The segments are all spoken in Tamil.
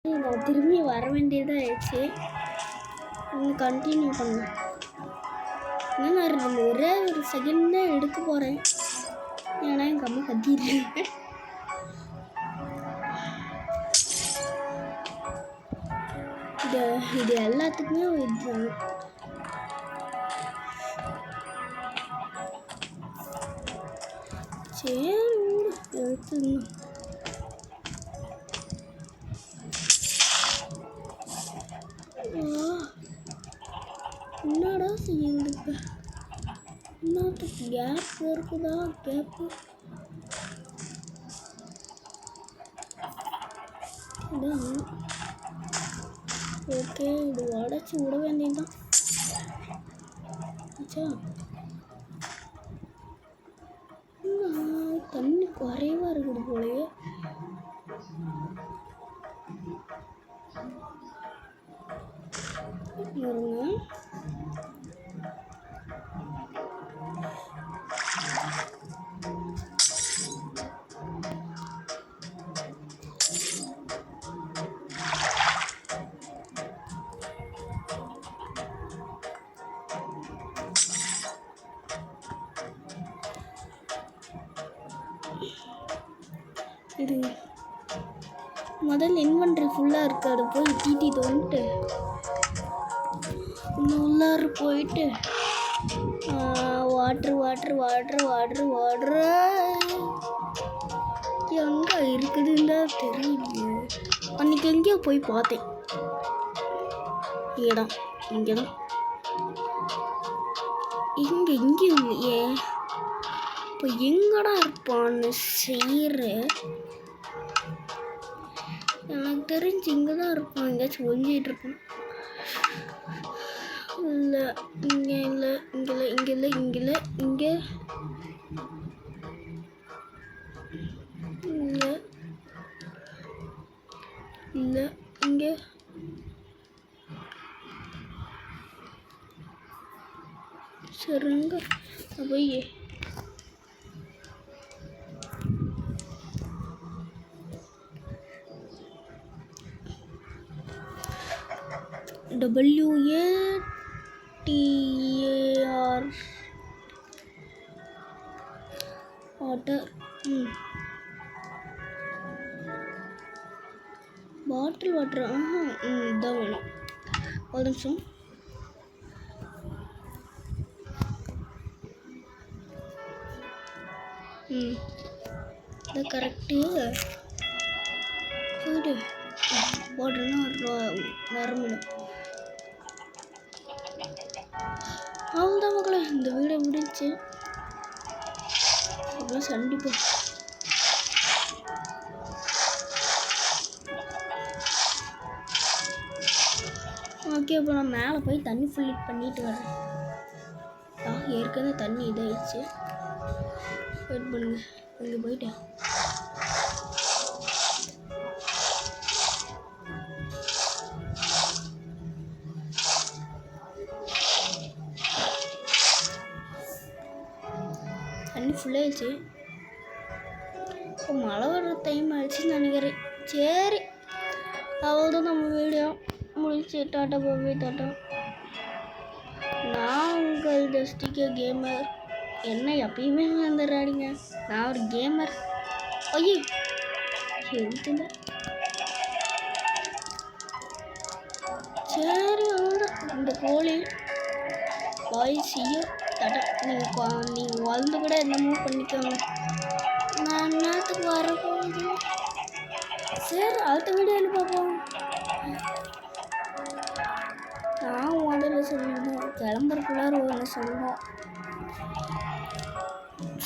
நான் திரும்பி வர வேண்டியதாக ஆயிடுச்சு. கண்டினியூ பண்ணேன். நான் ஒரே ஒரு செகண்ட் தான் எடுக்க போகிறேன். ஏன்னா எங்கள் அம்மா கத்திட்டு இது எல்லாத்துக்குமே இதுதான். சரி எடுத்துடணும். என்னடா செய்யுது இப்போ? இன்னத்துக்கு கேப் இருக்குதா? கேப்பு ஓகே, இது உடச்சி விட வேண்டியதுதான். தண்ணி குறைவா இருக்குது போலயே. இது முதல்ல இன்வென்ட்ரி ஃபுல்லாக இருக்குது. அது போய் தீட்டி தோன்ட்டு இன்னும் உள்ளார போயிட்டு water water water water water எங்கே இருக்குதுன்னு தெரியல. அன்றைக்கி எங்கேயோ போய் பார்த்தேன். இடம் இங்கே தான். இங்கேயும் இல்லையே. இப்போ எங்கடா இருப்பான்னு செய்கிற? எனக்கு தெரிஞ்சு இங்கே தான் இருப்பான். எங்கேயாச்சும் ஒழிஞ்சிட்டு இருப்பான். இல்லை இங்கே இல்லை, இங்கே இல்லை, இங்கே இல்லை, இங்கே இல்லை, இங்கே இல்லை, இல்லை, இங்கே சரிங்க போய் WATER வாட்டர். Bottle water. இதான் வேணும். ஒரு நிமிஷம். இது கரெக்டு. போய்ட்டு போடுறேன்னா வரமிடும். அவ்வளோதான் மக்களே, இந்த வீடியோ முடிஞ்சு. அப்புறம் சண்டிப்போ ஓகே. இப்போ நான் மேலே போய் தண்ணி ஃபில் பண்ணிட்டு வரேன். ஏற்கனவே தண்ணி இதாகிடுச்சு. வெயிட் பண்ணுங்க. இங்கே போயிட்டேன். தண்ணி ஃபுல்லாகிடுச்சு. இப்போ மழை வர டைம் ஆயிடுச்சுன்னு நினைக்கிறேன். சரி, அவ்வளோதான் நம்ம வீடியோ முடிச்சு. Tata Bobby tata. நான் உங்கள் டஸ்டிகே கேமர். என்ன எப்பயுமே வந்துடுறாடிங்க. நான் ஒரு கேமர். ஐயோ எழுத்துங்க. சரி அவ்வளோதான். இந்த கோழி பாய் செய்ய தட்டா. நீங்கள் வளர்ந்து கூட என்னமோ பண்ணிக்கோங்க. நான் நேரத்துக்கு வரப்போகுது. சரி, அடுத்த வீடியோவில் பார்ப்போம். நான் முதல்ல சொல்லணும், கிளம்புறக்குள்ளார ஒன்று சொல்லணும்.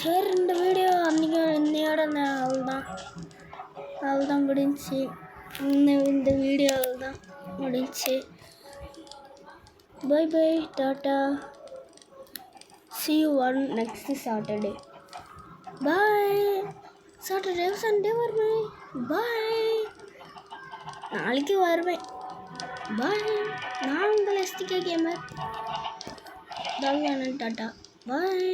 சரி, இந்த வீடியோ அன்றைக்கி இன்னையோட அவ்வளோதான் முடிஞ்சிச்சு. இந்த வீடியோ தான் முடிஞ்சிச்சு. பை பை டாட்டா. See you on next Saturday. Bye. Saturday Sunday வருவேன். Bye. நாளைக்கு வருவேன். Bye. நான் உங்கள் STK கேமர். டாட்டா. Bye.